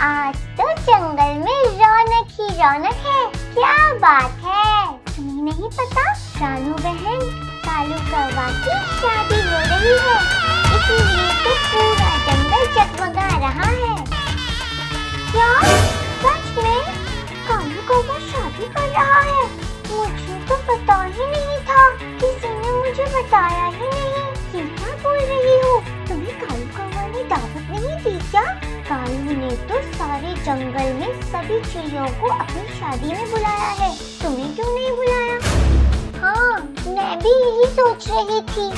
आज तो जंगल में रौनक ही रौनक है। क्या बात है, तुम्हें नहीं पता रानू बहन कालू कौवा की शादी हो रही है, इसीलिए तो पूरा जंगल जगमगा रहा है। क्या सच में कालू कौवा शादी कर रहा है? मुझे तो पता ही नहीं था, किसी ने मुझे बताया ही नहीं। ये क्या बोल रही हो? तुम्हें कालू कौवा ने दावत नहीं दी क्या? कालू ने तो सारे जंगल में सभी चिड़ियों को अपनी शादी में बुलाया है, तुम्हें क्यों नहीं बुलाया? हाँ, मैं भी यही सोच रही थी।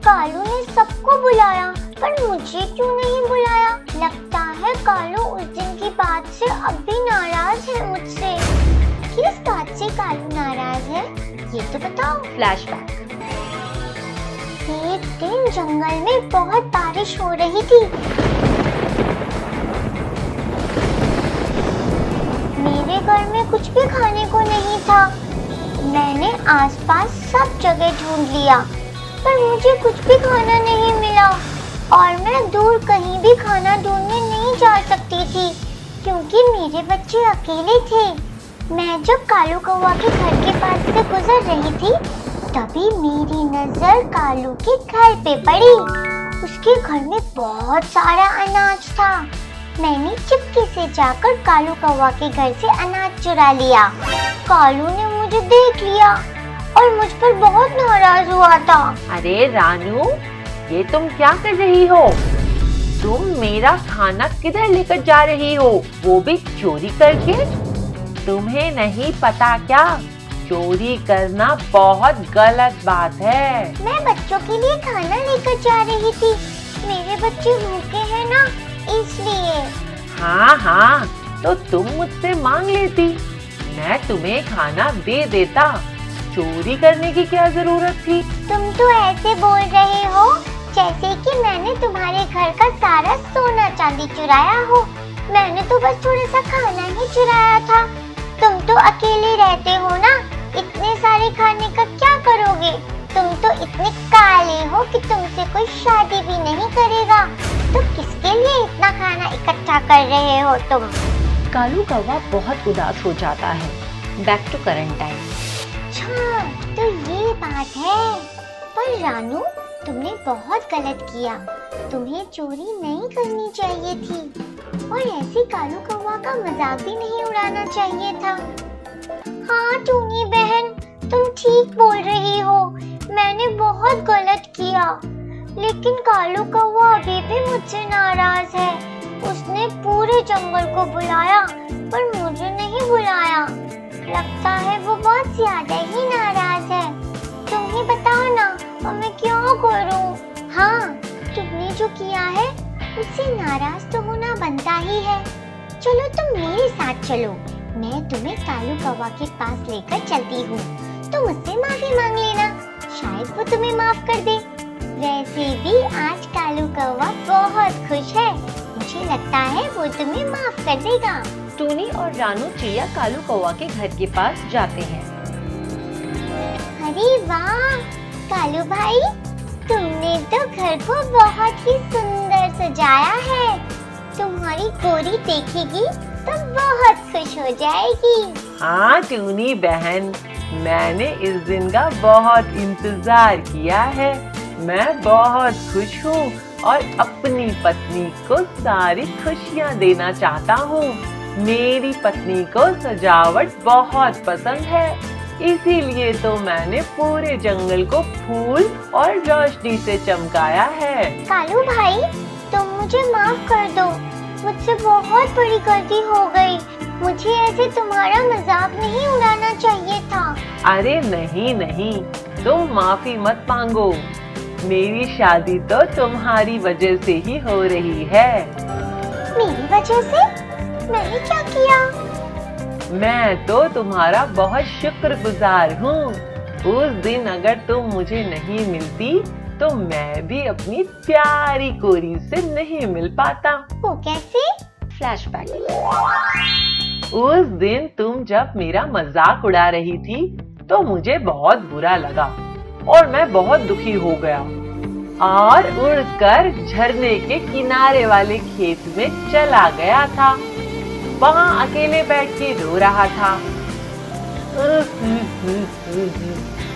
कालू ने सबको बुलाया पर मुझे क्यों नहीं बुलाया? लगता है कालू उस दिन की बात से अब भी नाराज है मुझसे। किस बात से कालू नाराज है, ये तो बताओ। फ्लैशबैक। एक दिन जंगल में बहुत बारिश हो रही थी। मेरे घर में कुछ भी खाने को नहीं था। मैंने आसपास सब जगह ढूंढ लिया पर मुझे कुछ भी खाना नहीं मिला और मैं दूर कहीं भी खाना ढूंढने नहीं जा सकती थी क्योंकि मेरे बच्चे अकेले थे। मैं जब कालू कौवा के घर के पास से गुजर रही थी तभी मेरी नजर कालू के घर पे पड़ी। उसके घर में बहुत सारा अनाज था। मैंने चुपके से जाकर कालू कौवा के घर से अनाज चुरा लिया। कालू ने मुझे देख लिया और मुझ पर बहुत नाराज हुआ था। अरे रानू, ये तुम क्या कर रही हो? तुम मेरा खाना किधर लेकर जा रही हो, वो भी चोरी करके? तुम्हें नहीं पता क्या, चोरी करना बहुत गलत बात है। मैं बच्चों के लिए खाना लेकर जा रही थी, मेरे बच्चे भूखे हैं ना, इसलिए। हाँ हाँ, तो तुम मुझसे मांग लेती, मैं तुम्हें खाना दे देता। चोरी करने की क्या जरूरत थी? तुम तो ऐसे बोल रहे हो जैसे कि मैंने तुम्हारे घर का सारा सोना चांदी चुराया हो। मैंने तो बस थोड़ा सा खाना ही चुराया था। तुम तो अकेले रहते हो ना, इतने सारे खाने का क्या करोगे? तुम तो इतने काले हो कि तुमसे कोई शादी भी नहीं करेगा, तो किसके लिए इतना खाना इकट्ठा कर रहे हो तुम? कालू कौवा बहुत उदास हो जाता है। Back to current time. अच्छा, तो ये बात है। पर रानू, तुमने बहुत गलत किया। तुम्हें चोरी नहीं करनी चाहिए थी और ऐसे कालू कौवा का मजाक भी नहीं उड़ाना चाहिए था। हाँ टूनी बहन, तुम ठीक बोल रही हो, मैंने बहुत गलत किया। लेकिन कालू कौवा अभी भी मुझसे नाराज है। उसने पूरे जंगल को बुलाया पर मुझे नहीं बुलाया। लगता है वो बहुत ज्यादा ही नाराज है। तुम ही बताओ ना, और मैं क्या करूं? हाँ, तुमने जो किया है उससे नाराज तो होना बनता ही है। चलो तुम मेरे साथ चलो, मैं तुम्हें कालू कौवा के पास लेकर चलती हूँ। तुम मुझसे माफी मांग लेना, शायद वो तुम्हें माफ कर दे। वैसे भी आज कालू कौवा बहुत खुश है, मुझे लगता है वो तुम्हें माफ कर देगा। टूनी और रानू चिड़िया कालू कौवा के घर के पास जाते हैं। अरे वाह कालू भाई, तुमने तो घर को बहुत ही सुंदर सजाया है। तुम्हारी गोरी देखेगी तो बहुत खुश हो जाएगी। हाँ टूनी बहन, मैंने इस दिन का बहुत इंतजार किया है। मैं बहुत खुश हूँ और अपनी पत्नी को सारी खुशियाँ देना चाहता हूँ। मेरी पत्नी को सजावट बहुत पसंद है, इसीलिए तो मैंने पूरे जंगल को फूल और रोशनी से चमकाया है। कालू भाई, तुम मुझे माफ कर दो, मुझसे बहुत बड़ी गलती हो गई। मुझे ऐसे तुम्हारा मजाक नहीं उड़ाना चाहिए था। अरे नहीं नहीं, तुम माफी मत मांगो। मेरी शादी तो तुम्हारी वजह से ही हो रही है। मेरी वजह से? मैंने क्या किया? मैं तो तुम्हारा बहुत शुक्रगुजार हूँ। उस दिन अगर तुम मुझे नहीं मिलती तो मैं भी अपनी प्यारी कोरी से नहीं मिल पाता। वो कैसे? फ्लैशबैक। उस दिन तुम जब मेरा मजाक उड़ा रही थी तो मुझे बहुत बुरा लगा और मैं बहुत दुखी हो गया। और उड़कर झरने के किनारे वाले खेत में चला गया था। वहाँ अकेले बैठ के रो रहा था।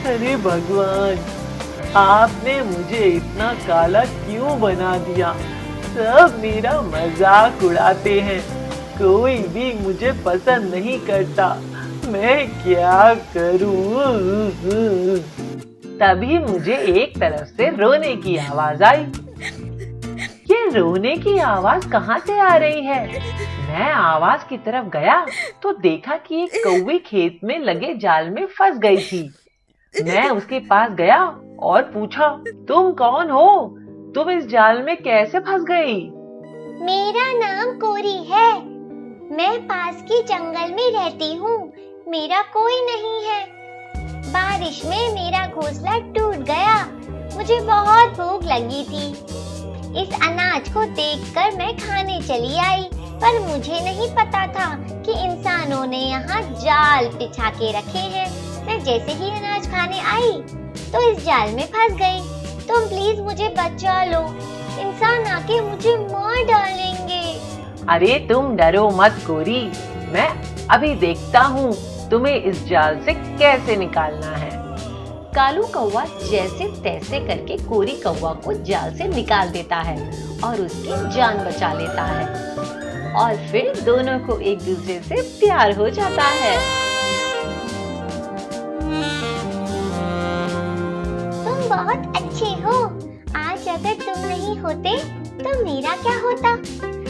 अरे भगवान, आपने मुझे इतना काला क्यों बना दिया? सब मेरा मजाक उड़ाते हैं, कोई भी मुझे पसंद नहीं करता, मैं क्या करूं? तभी मुझे एक तरफ से रोने की आवाज आई। ये रोने की आवाज कहाँ से आ रही है? मैं आवाज की तरफ गया तो देखा कि एक कौवी खेत में लगे जाल में फंस गई थी। मैं उसके पास गया और पूछा, तुम कौन हो? तुम इस जाल में कैसे फंस गई? मेरा नाम कोरी है, मैं पास के जंगल में रहती हूँ, मेरा कोई नहीं है। बारिश में मेरा घोंसला टूट गया, मुझे बहुत भूख लगी थी। इस अनाज को देखकर मैं खाने चली आई, पर मुझे नहीं पता था कि इंसानों ने यहाँ जाल बिछा के रखे हैं। मैं जैसे ही अनाज खाने आई तो इस जाल में फंस गई। तुम प्लीज मुझे बचा लो, इंसान आके मुझे मार डालेंगे। अरे तुम डरो मत कोरी, मैं अभी देखता हूँ तुम्हें इस जाल से कैसे निकालना है। कालू कौवा जैसे तैसे करके कोरी कौवा को जाल से निकाल देता है और उसकी जान बचा लेता है, और फिर दोनों को एक दूसरे से प्यार हो जाता है। तुम बहुत अच्छे हो, आज अगर तुम नहीं होते तो मेरा क्या होता?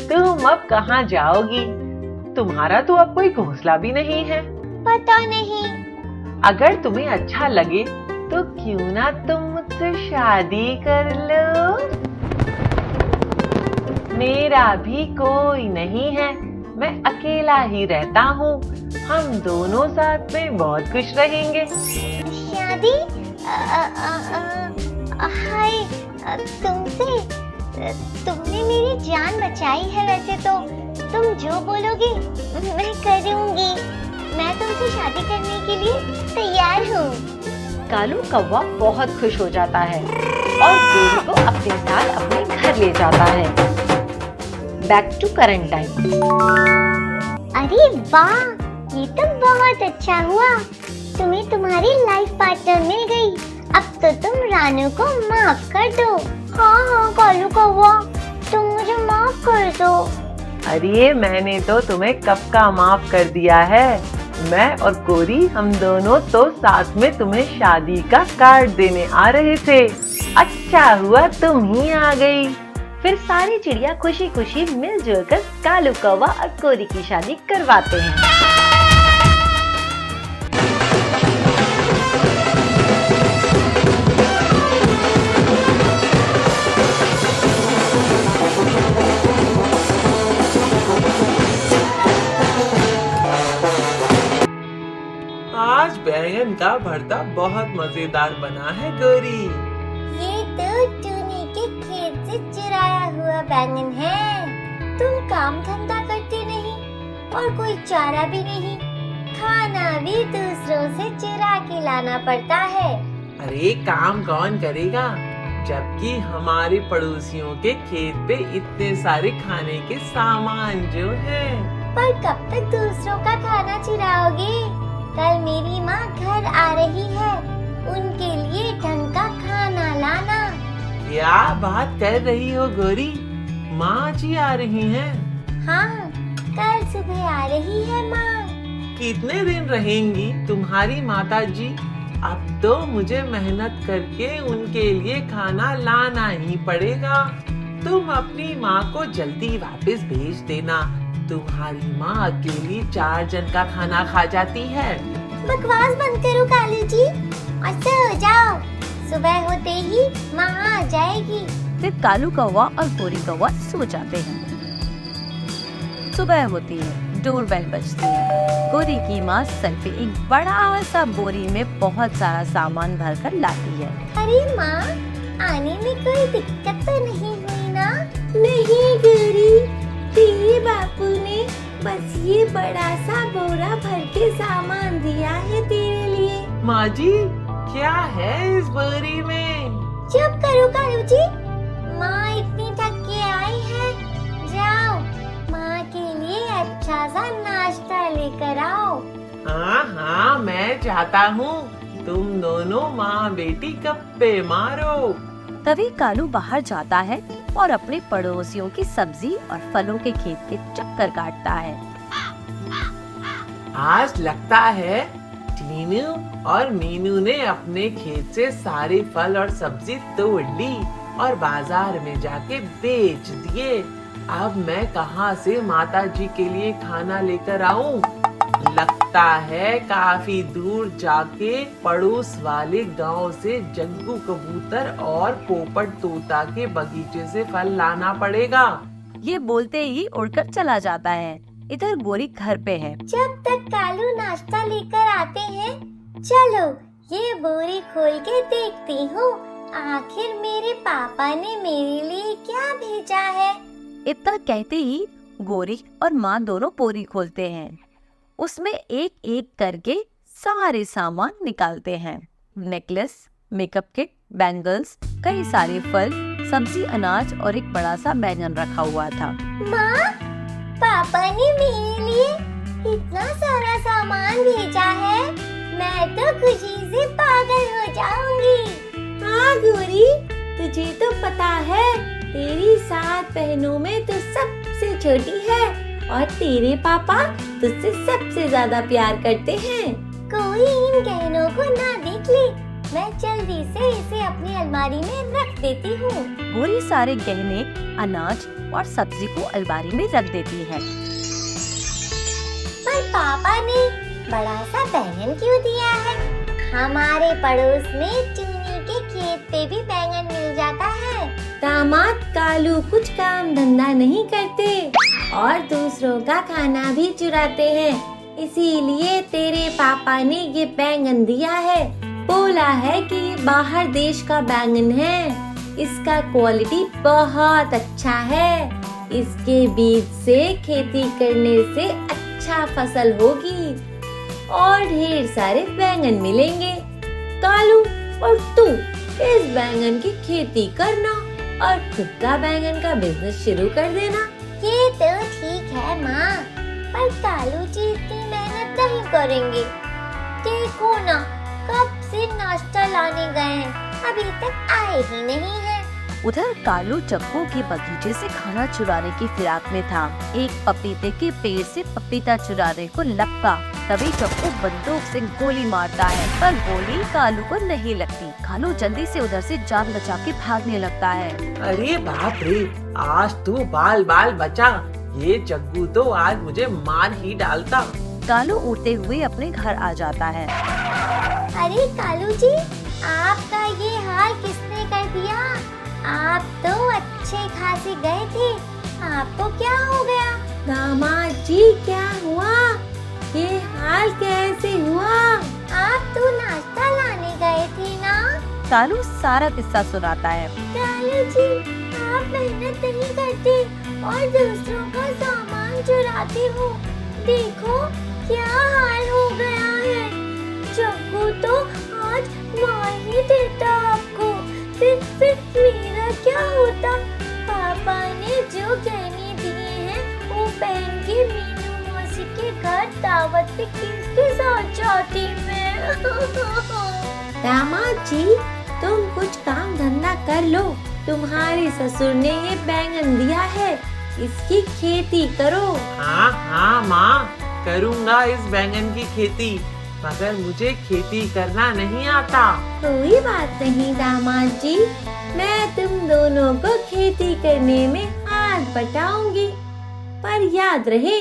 तुम अब कहाँ जाओगी? तुम्हारा तो अब कोई घोंसला भी नहीं है। पता नहीं। अगर तुम्हें अच्छा लगे तो क्यों ना तुम मुझसे शादी कर लो? मेरा भी कोई नहीं है, मैं अकेला ही रहता हूँ, हम दोनों साथ में बहुत खुश रहेंगे। शादी? हाय, तुमने मेरी जान बचाई है। वैसे तो तुम जो बोलोगे मैं करूँगी, मैं तुमसे शादी करने के लिए तैयार हूँ। कालू कौवा बहुत खुश हो जाता है और कोरी को अपने साथ अपने घर ले जाता है। Back to current time. अरे वाह, ये तो बहुत अच्छा हुआ, तुम्हें तुम्हारी लाइफ पार्टनर मिल गई। अब तो तुम रानू को माफ कर दो। हाँ कालू कौवा, तुम मुझे माफ कर दो। अरे मैंने तो तुम्हें कब का माफ कर दिया है। मैं और कोरी हम दोनों तो साथ में तुम्हें शादी का कार्ड देने आ रहे थे। अच्छा हुआ तुम ही आ गई। फिर सारी चिड़िया खुशी खुशी मिलजुल कर कालू कौवा और कोरी की शादी करवाते हैं। आज बैंगन का भरता बहुत मजेदार बना है गोरी। ये तो टूनी के खेत से चुराया हुआ बैंगन है। तुम काम धंधा करते नहीं और कोई चारा भी नहीं, खाना भी दूसरों से चुरा के लाना पड़ता है। अरे काम कौन करेगा, जबकि हमारे पड़ोसियों के खेत पे इतने सारे खाने के सामान जो हैं। पर कब तक दूसरों का खाना चुराओगे? कल मेरी माँ घर आ रही है, उनके लिए ढंग का खाना लाना। क्या बात कर रही हो गोरी, माँ जी आ रही हैं? हाँ, कल सुबह आ रही है माँ। कितने दिन रहेंगी तुम्हारी माता जी? अब तो मुझे मेहनत करके उनके लिए खाना लाना ही पड़ेगा। तुम अपनी माँ को जल्दी वापस भेज देना, तुम्हारी माँ अकेली 4 जन का खाना खा जाती है। बकवास बंद करो कालू जी और सो जाओ, सुबह होते ही माँ आ जाएगी। फिर कालू कौवा और कोरी कौवा सो जाते हैं। सुबह होती है, डोरबेल बजती है। कोरी की माँ सर पे एक बड़ा सा बोरी में बहुत सारा सामान भरकर लाती है। अरे माँ, आने में कोई दिक्कत तो नहीं हुई ना? नहीं गोरी, तेरे बापू ने बस ये बड़ा सा बोरा भर के सामान दिया है तेरे लिए। माँ जी, क्या है इस बोरी में? चुप करो कालू जी, माँ इतनी थक के आई है। जाओ माँ के लिए अच्छा सा नाश्ता लेकर आओ। हाँ हाँ, मैं चाहता हूँ तुम दोनों माँ बेटी गप्पे मारो। तभी कालू बाहर जाता है और अपने पड़ोसियों की सब्जी और फलों के खेत के चक्कर काटता है। आज लगता है टीनू और मीनू ने अपने खेत से सारे फल और सब्जी तोड़ ली और बाजार में जाके बेच दिए। अब मैं कहाँ से माता जी के लिए खाना लेकर आऊं? लगता है काफी दूर जाके पड़ोस वाले गांव से जग्गू कबूतर और पोपट तोता के बगीचे से फल लाना पड़ेगा। ये बोलते ही उड़कर चला जाता है। इधर गोरी घर पे है। जब तक कालू नाश्ता लेकर आते हैं, चलो ये बोरी खोल के देखती हूँ, आखिर मेरे पापा ने मेरे लिए क्या भेजा है। इतना कहते ही गोरी और माँ दोनों बोरी खोलते हैं। उसमें एक एक करके सारे सामान निकालते हैं। नेकलेस, मेकअप किट, बैंगल्स, कई सारे फल, सब्जी, अनाज और एक बड़ा सा बैंगन रखा हुआ था। माँ, पापा ने मेरे लिए इतना सारा सामान भेजा है, मैं तो खुशी से पागल हो जाऊंगी। हाँ गोरी, तुझे तो पता है तेरी 7 बहनों में तू सबसे छोटी है और तेरे पापा तुझसे सबसे ज्यादा प्यार करते हैं। कोई इन गहनों को ना देख ले, मैं जल्दी से इसे अपनी अलमारी में रख देती हूँ। गोरी सारे गहने, अनाज और सब्जी को अलमारी में रख देती है। पर पापा ने बड़ा सा बैंगन क्यों दिया है? हमारे पड़ोस में चुन्नी के खेत पे भी बैंगन मिल जाता है। दामाद कालू कुछ काम धंधा नहीं करते और दूसरों का खाना भी चुराते हैं, इसीलिए तेरे पापा ने ये बैंगन दिया है। बोला है कि ये बाहर देश का बैंगन है, इसका क्वालिटी बहुत अच्छा है, इसके बीज से खेती करने से अच्छा फसल होगी और ढेर सारे बैंगन मिलेंगे। कालू और तू इस बैंगन की खेती करना और खुद का बैंगन का बिजनेस शुरू कर देना। ये तो ठीक है माँ, पर कालू जी इतनी मेहनत नहीं करेंगे। देखो ना, कब से नाश्ता लाने गए हैं, अभी तक आए ही नहीं है। उधर कालू जग्गू के बगीचे से खाना चुराने की फिराक में था। एक पपीते के पेड़ से पपीता चुराने को लपका। तभी जग्गू बंदूक से गोली मारता है, पर गोली कालू को नहीं लगती। कालू जल्दी से उधर से जान बचा के भागने लगता है। अरे बाप रे, आज तू बाल बाल बचा, ये जग्गू तो आज मुझे मार ही डालता। कालू उड़ते हुए अपने घर आ जाता है। अरे कालू जी, आपका ये हाल किसने कर दिया? आप तो अच्छे खासे गए थे, आपको क्या हो गया? दामाद जी, क्या हुआ? ये हाल कैसे हुआ? आप तो नाश्ता लाने गए थे ना? कालू सारा किस्सा सुनाता है। कालू जी, आप मेहनत नहीं करते और दूसरों का सामान चुराते हो। देखो क्या हाल हो गया है। जग्गू तो आज मार ही देता आपको। फिर मेरा क्या होता? पापा ने जो गहने दिए हैं वो पहन के मीनू मौसी के घर दावत पे किसके साथ जाती मैं? दामाद जी, तुम कुछ काम धंधा कर लो। तुम्हारे ससुर ने ये बैंगन दिया है, इसकी खेती करो। हाँ हाँ माँ, करूँगा इस बैंगन की खेती, मगर मुझे खेती करना नहीं आता। कोई बात नहीं दामाद जी, मैं तुम दोनों को खेती करने में हाथ बटाऊंगी। पर याद रहे,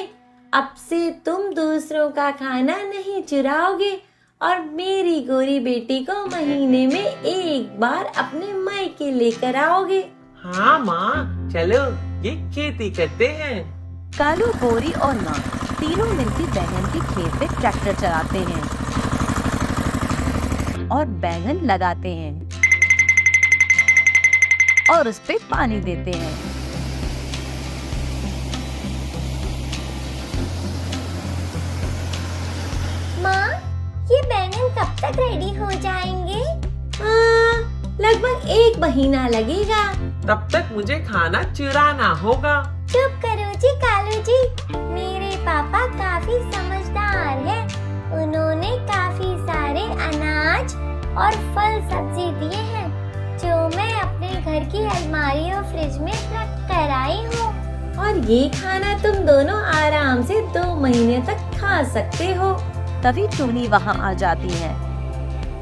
अब से तुम दूसरों का खाना नहीं चुराओगे और मेरी गोरी बेटी को महीने में एक बार अपने मायके लेकर आओगे। हाँ माँ, चलो ये खेती करते हैं। कालू, गोरी और माँ तीनों मिलकर बैंगन के खेत पे ट्रैक्टर चलाते हैं और बैंगन लगाते हैं और उस पे पानी देते हैं। माँ, ये बैंगन कब तक रेडी हो जाएंगे? लगभग 1 महीना लगेगा। तब तक मुझे खाना चुराना होगा। चुप करो जी कालू जी, मेरे पापा काफी समझदार हैं। उन्होंने काफी सारे अनाज और फल सब्जी दिए हैं जो मैं अपने घर की अलमारी और फ्रिज में रख कर आई हूँ। और ये खाना तुम दोनों आराम से 2 महीने तक खा सकते हो। तभी टूनी वहाँ आ जाती है।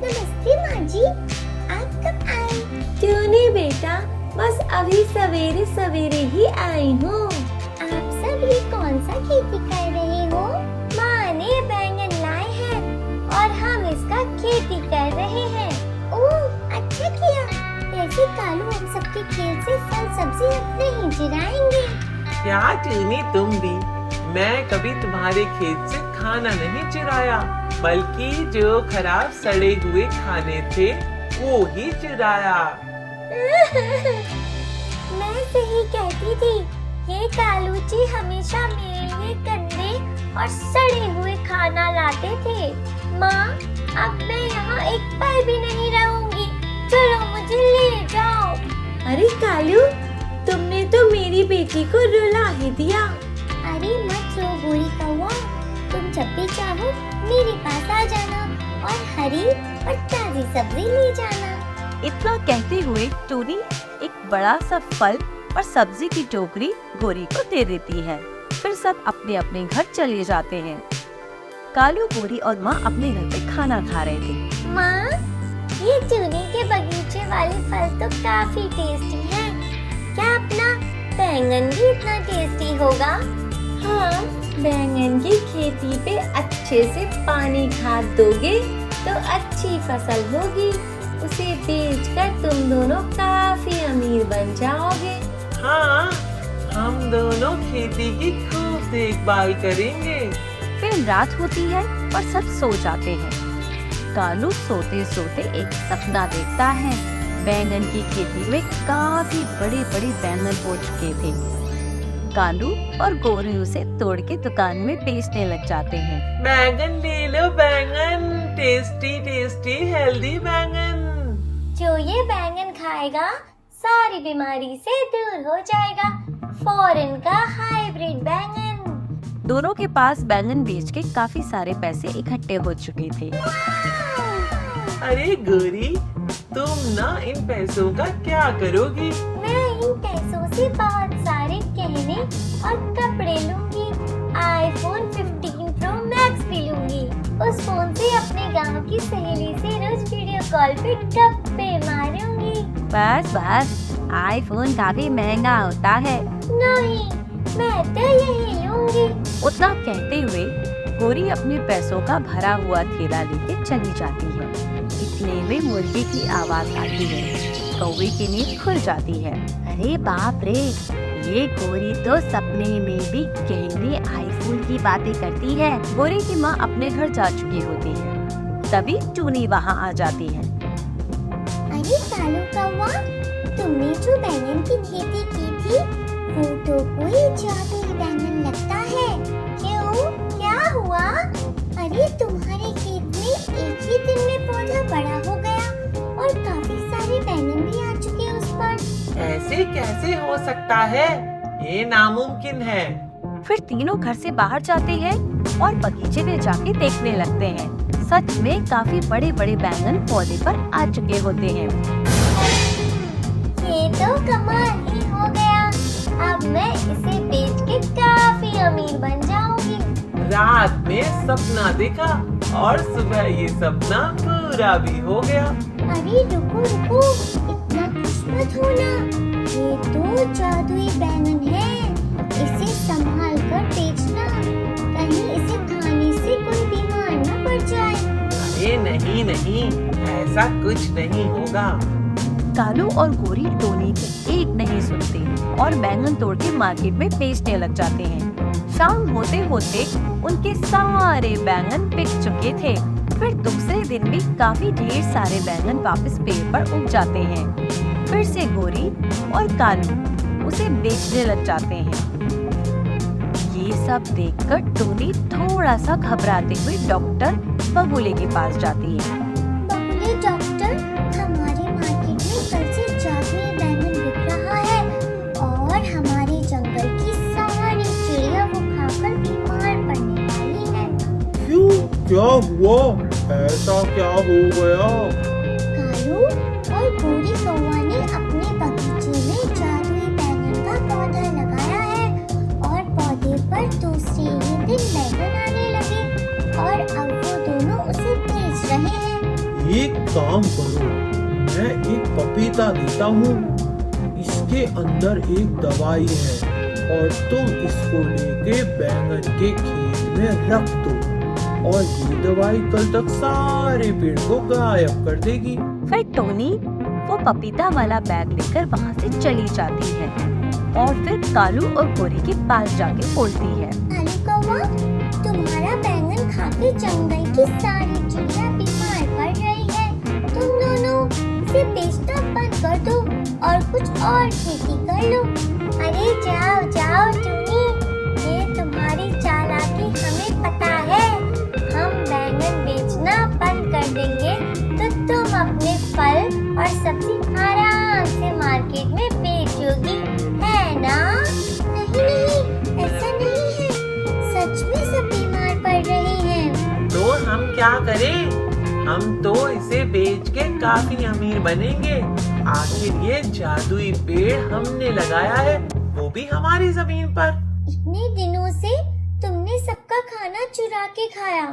नमस्ते माँ जी, आप कब आए? टूनी बेटा, बस अभी सवेरे सवेरे ही आई हूँ। आप सब ये कौन सा खेती कर रहे हो? माँ ने बैंगन लाए हैं और हम इसका खेती कर रहे हैं। ओह अच्छा किया। वैसे कालू हम सबके खेत से फल सब्जी अपने ही चुराएंगे। क्या टूनी तुम भी? मैं कभी तुम्हारे खेत से खाना नहीं चुराया, बल्कि जो खराब सड़े हुए खाने थे वो ही चुराया। मैं सही कहती थी, ये कालू जी हमेशा मेरे लिए गंदे और सड़े हुए खाना लाते थे। माँ, अब मैं यहाँ एक पल भी नहीं रहूंगी। चलो मुझे ले जाओ। अरे कालू, तुमने तो मेरी बेटी को रुला ही दिया। अरे मत रो गोरी कौवा, तुम जब भी चाहो मेरे पास आ जाना और हरी और ताजी सब्जी ले जाना। इतना कहते हुए टूनी एक बड़ा सा फल और सब्जी की टोकरी गोरी को दे देती है। फिर सब अपने अपने घर चले जाते हैं। कालू, गोरी और माँ अपने घर पे खाना खा रहे थे। माँ, ये टूनी के बगीचे वाले फल तो काफी टेस्टी हैं। क्या अपना बैंगन भी इतना टेस्टी होगा? हाँ, बैंगन की खेती पे अच्छे से पानी खाद दोगे तो अच्छी फसल होगी। उसे बेचकर तुम दोनों काफी अमीर बन जाओगे। हाँ, हम दोनों खेती की खूब देखभाल करेंगे। फिर रात होती है और सब सो जाते हैं। कालू सोते सोते एक सपना देखता है। बैंगन की खेती में काफी बड़े बड़े बैंगन हो चुके थे। कालू और गोरी उसे तोड़ के दुकान में बेचने लग जाते हैं। बैंगन ले लो बैंगन, टेस्टी टेस्टी हेल्दी बैंगन। जो ये बैंगन खाएगा सारी बीमारी से दूर हो जाएगा। फॉरेन का हाइब्रिड बैंगन। दोनों के पास बैंगन बेच के काफी सारे पैसे इकट्ठे हो चुके थे। अरे गोरी, तुम ना इन पैसों का क्या करोगी? मैं इन पैसों से बहुत सारे गहने और कपड़े लूंगी। iPhone 15 Pro Max भी लूंगी। उस फोन से अपने गांव की सहेली से रोज वीडियो कॉल पे गप्पे मारूंगी। बस बस, आईफोन काफी महंगा होता है। नहीं, मैं तो यही लूंगी। उतना कहते हुए गोरी अपने पैसों का भरा हुआ थैला लेके चली जाती है। इतने में मुर्गी की आवाज आती है। कौवे की नींद खुल जाती है। अरे बाप रे, ये गोरी तो सपने में भी गहने आईफोन की बातें करती है। गोरी की माँ अपने घर जा चुकी होती है। तभी टूनी वहाँ आ जाती है। अरे कालू कौवा, तुमने जो बैंगन की खेती की थी वो तो कोई जादुई बैंगन लगता है। क्यों, क्या हुआ? अरे तुम्हारे खेत में एक ही दिन में पौधा बड़ा हो गया और काफी सारे बैंगन भी आ चुके उस पर। ऐसे कैसे हो सकता है? ये नामुमकिन है। फिर तीनों घर से बाहर जाते हैं और बगीचे में जाके देखने लगते हैं। सच में काफी बड़े बड़े बैंगन पौधे पर आ चुके होते हैं। ये तो कमाल ही हो गया। अब मैं इसे बेच के काफी अमीर बन जाऊंगी। रात में सपना देखा और सुबह ये सपना पूरा भी हो गया। अरे रुको रुको, इतना खुश मत होना। ये तो जादुई बैंगन है। इसे संभाल कर बेचना, कहीं इसे खाने से कोई बीमार न पड़ जाए। अरे नहीं नहीं, ऐसा कुछ नहीं होगा। कालू और गोरी टोनी की एक नहीं सुनते और बैंगन तोड़ के मार्केट में बेचने लग जाते हैं। शाम होते होते उनके सारे बैंगन बिक चुके थे। फिर दूसरे दिन भी काफी ढेर सारे बैंगन वापस पेड़ पर उग जाते हैं। फिर से गोरी और कालू उसे बेचने लग जाते हैं। ये सब देखकर टोनी थोड़ा सा घबराते हुए डॉक्टर बबूले के पास जाती है। बबूले डॉक्टर, हमारे मार्केट में कल से हुआ? ऐसा क्या हो गया? कालू और गोरी कौवा ने अपने बगीचे में जादुई बैंगन का पौधा लगाया है और पौधे पर दूसरे ही दिन बैंगन आने लगे और अब वो दोनों उसे बेच रहे हैं। एक काम करो, मैं एक पपीता देता हूँ, इसके अंदर एक दवाई है और तुम इसको लेके बैंगन के खेत में रख दो और ये दवाई कल तक सारे पेड़ को गायब कर देगी। फिर टोनी वो पपीता वाला बैग लेकर वहाँ से चली जाती है और फिर कालू और गोरी के पास जाके बोलती है, कालू कौवा, तुम्हारा बैंगन खाके जंगल की सारी चिड़िया बीमार पड़ रही है। तुम दोनों इसे बेचना बंद कर दो और कुछ और खेती कर लो। अरे जाओ जाओ टोनी, ये तुम्हारी चालाकी हमें पता है। हम बैंगन बेचना बंद कर देंगे तो तुम अपने फल और सब्जी आराम से मार्केट में बेचोगी, है ना? नहीं नहीं, ऐसा नहीं है, सच में सब बीमार पड़ रहे हैं। तो हम क्या करें? हम तो इसे बेच के काफी अमीर बनेंगे। आखिर ये जादुई पेड़ हमने लगाया है, वो भी हमारी जमीन पर। इतने दिनों से तुमने सबका खाना चुरा के खाया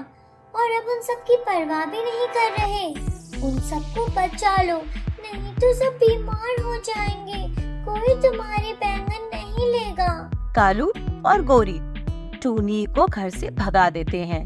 और अब उन सब की परवाह भी नहीं कर रहे। उन सबको बचा लो, नहीं तो सब बीमार हो जाएंगे। कोई तुम्हारे बैंगन नहीं लेगा। कालू और गोरी टोनी को घर से भगा देते हैं।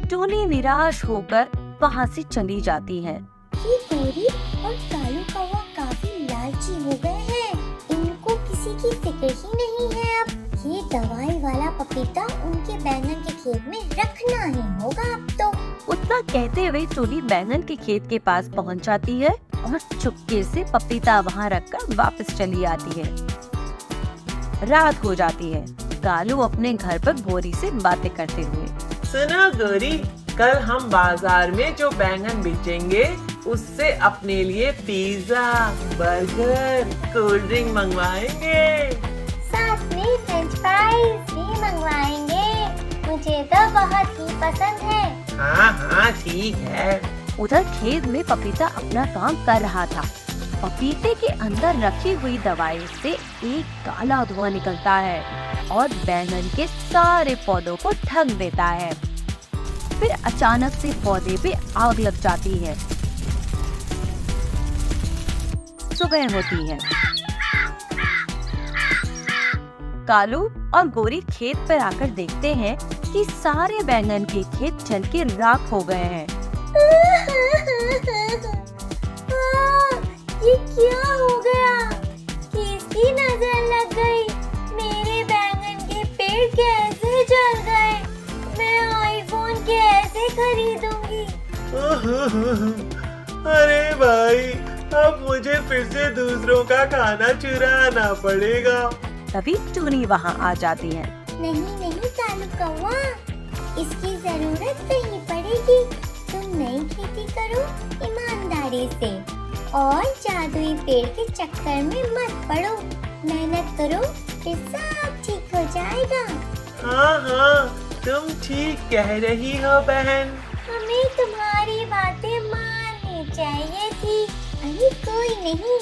टोनी निराश होकर वहाँ से चली जाती है। ये गोरी और कालू कौवा काफी लालची हो गए हैं। इनको किसी की फिक्र ही नहीं है। अब ये दवाई वाला पपीता उनके बैंगन के खेत में रखना ही होगा अब तो। उतना कहते हुए टोनी बैंगन के खेत के पास पहुँच जाती है और चुपके से पपीता वहाँ रखकर वापस चली आती है। रात हो जाती है। कालू अपने घर पर गोरी से बातें करते हुए, सुना गोरी, कल हम बाजार में जो बैंगन बेचेंगे उससे अपने लिए पिज्जा, बर्गर, कोल्ड ड्रिंक मंगवाएंगे। साथ में फ्रेंच फ्राइज भी मंगवाएंगे। मुझे तो बहुत ही पसंद है। हाँ हाँ ठीक है। उधर खेत में पपीता अपना काम कर रहा था। पपीते के अंदर रखी हुई दवाई से एक काला धुआं निकलता है और बैंगन के सारे पौधों को ढक देता है। फिर अचानक से पौधे पे आग लग जाती है। सुबह होती है। कालू और गोरी खेत पर आकर देखते हैं कि सारे बैंगन के खेत जल के राख हो गए हैं। ये क्या हो गया? किसकी नजर लग गई? मेरे बैंगन के पेड़ कैसे जल गए? मैं आईफोन कैसे खरीदूंगी? अरे भाई, अब मुझे फिर से दूसरों का खाना चुराना पड़ेगा। तभी टोनी वहाँ आ जाती है। नहीं नहीं कालू कौवा, इसकी जरूरत नहीं पड़ेगी। तुम नई खेती करो ईमानदारी से और जादुई पेड़ के चक्कर में मत पड़ो। मेहनत करो, फिर सब ठीक हो जाएगा। हाँ हाँ, तुम ठीक कह रही हो बहन। हमें तुम्हारी बातें माननी चाहिए थी। अरे कोई नहीं,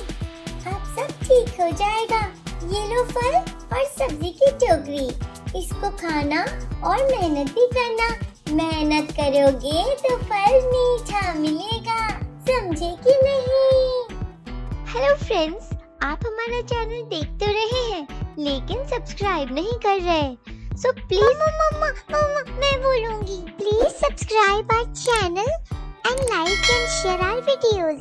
अब सब ठीक हो जाएगा। ये लो फल और सब्जी की टोकरी, इसको खाना और मेहनत भी करना। मेहनत करोगे तो फल मीठा मिलेगा, समझे कि नहीं? हेलो फ्रेंड्स, आप हमारा चैनल देख तो रहे हैं लेकिन सब्सक्राइब नहीं कर रहे। सो प्लीज मम्मा मैं बोलूंगी, please subscribe our channel and like and share our videos.